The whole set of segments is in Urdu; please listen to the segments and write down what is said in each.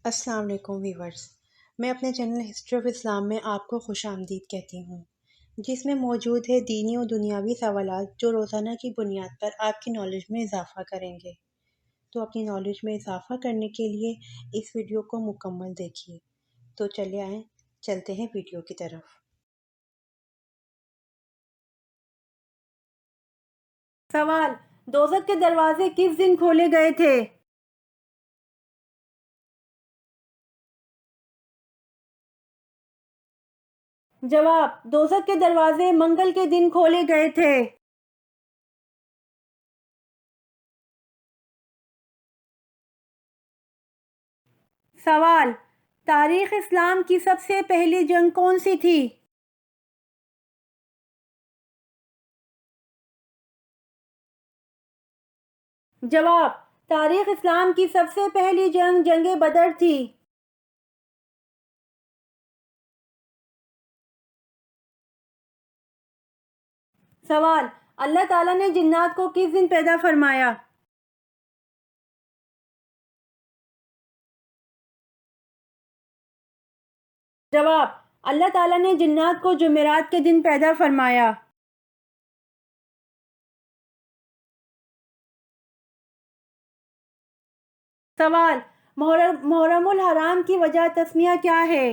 السلام علیکم ویورز، میں اپنے چینل ہسٹری آف اسلام میں آپ کو خوش آمدید کہتی ہوں، جس میں موجود ہے دینی و دنیاوی سوالات جو روزانہ کی بنیاد پر آپ کی نالج میں اضافہ کریں گے۔ تو اپنی نالج میں اضافہ کرنے کے لیے اس ویڈیو کو مکمل دیکھیے۔ تو چلے آئیں، چلتے ہیں ویڈیو کی طرف۔ سوال: دوزخ کے دروازے کس دن کھولے گئے تھے؟ جواب: دوزخ کے دروازے منگل کے دن کھولے گئے تھے۔ سوال: تاریخ اسلام کی سب سے پہلی جنگ کون سی تھی؟ جواب: تاریخ اسلام کی سب سے پہلی جنگ جنگ بدر تھی۔ سوال: اللہ تعالیٰ نے جنات کو کس دن پیدا فرمایا؟ جواب: اللہ تعالیٰ نے جنات کو جمعرات کے دن پیدا فرمایا۔ سوال: محرم الحرام کی وجہ تسمیہ کیا ہے؟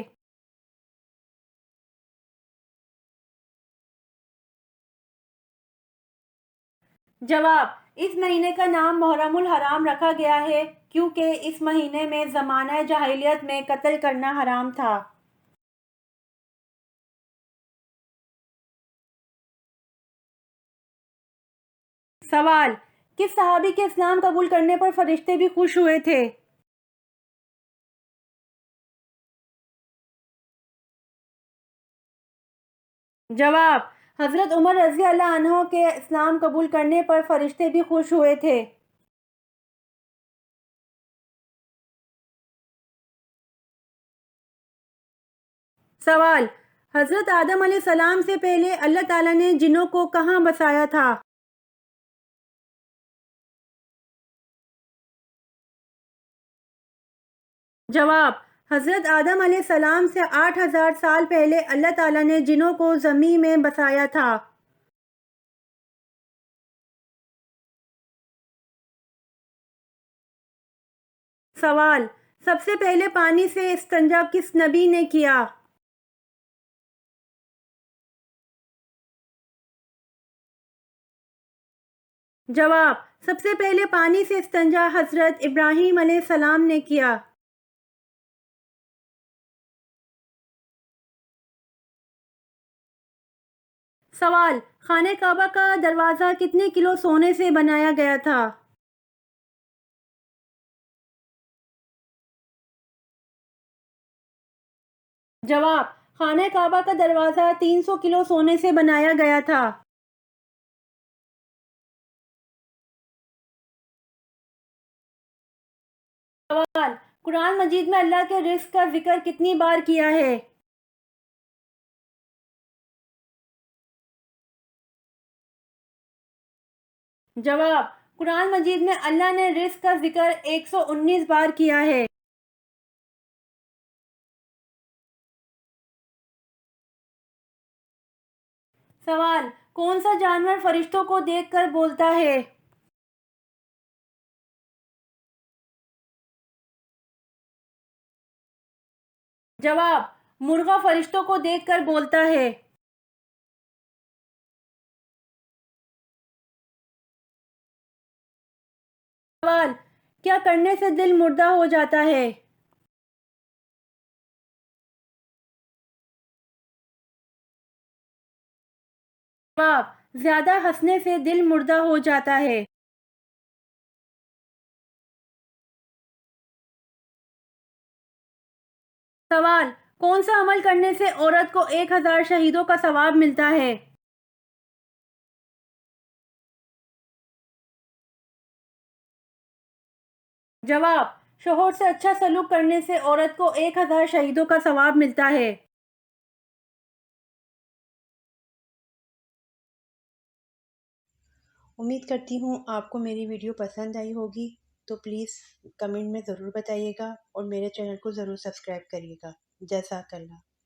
جواب: اس مہینے کا نام محرم الحرام رکھا گیا ہے کیونکہ اس مہینے میں زمانہ جاہلیت میں قتل کرنا حرام تھا۔ سوال: کس صحابی کے اسلام قبول کرنے پر فرشتے بھی خوش ہوئے تھے؟ جواب: حضرت عمر رضی اللہ عنہ کے اسلام قبول کرنے پر فرشتے بھی خوش ہوئے تھے۔ سوال: حضرت آدم علیہ السلام سے پہلے اللہ تعالیٰ نے جنوں کو کہاں بسایا تھا؟ جواب: حضرت آدم علیہ السلام سے 8000 سال پہلے اللہ تعالیٰ نے جنوں کو زمین میں بسایا تھا۔ سوال: سب سے پہلے پانی سے استنجا کس نبی نے کیا؟ جواب: سب سے پہلے پانی سے استنجا حضرت ابراہیم علیہ السلام نے کیا۔ سوال: خانہ کعبہ کا دروازہ کتنے کلو سونے سے بنایا گیا تھا؟ جواب: خانہ کعبہ کا دروازہ 300 کلو سونے سے بنایا گیا تھا۔ سوال: قرآن مجید میں اللہ کے رزق کا ذکر کتنی بار کیا ہے؟ جواب: قرآن مجید میں اللہ نے رزق کا ذکر 119 بار کیا ہے۔ سوال: کون سا جانور فرشتوں کو دیکھ کر بولتا ہے؟ جواب: مرغا فرشتوں کو دیکھ کر بولتا ہے۔ سوال: کیا کرنے سے دل مردہ ہو جاتا ہے؟ جواب: زیادہ ہنسنے سے دل مردہ ہو جاتا ہے۔ سوال: کون سا عمل کرنے سے عورت کو 1000 شہیدوں کا ثواب ملتا ہے؟ جواب: شوہر سے اچھا سلوک کرنے سے عورت کو 1000 شہیدوں کا ثواب ملتا ہے۔ امید کرتی ہوں آپ کو میری ویڈیو پسند آئی ہوگی۔ تو پلیز کمنٹ میں ضرور بتائیے گا اور میرے چینل کو ضرور سبسکرائب کریے گا۔ جزاک اللہ۔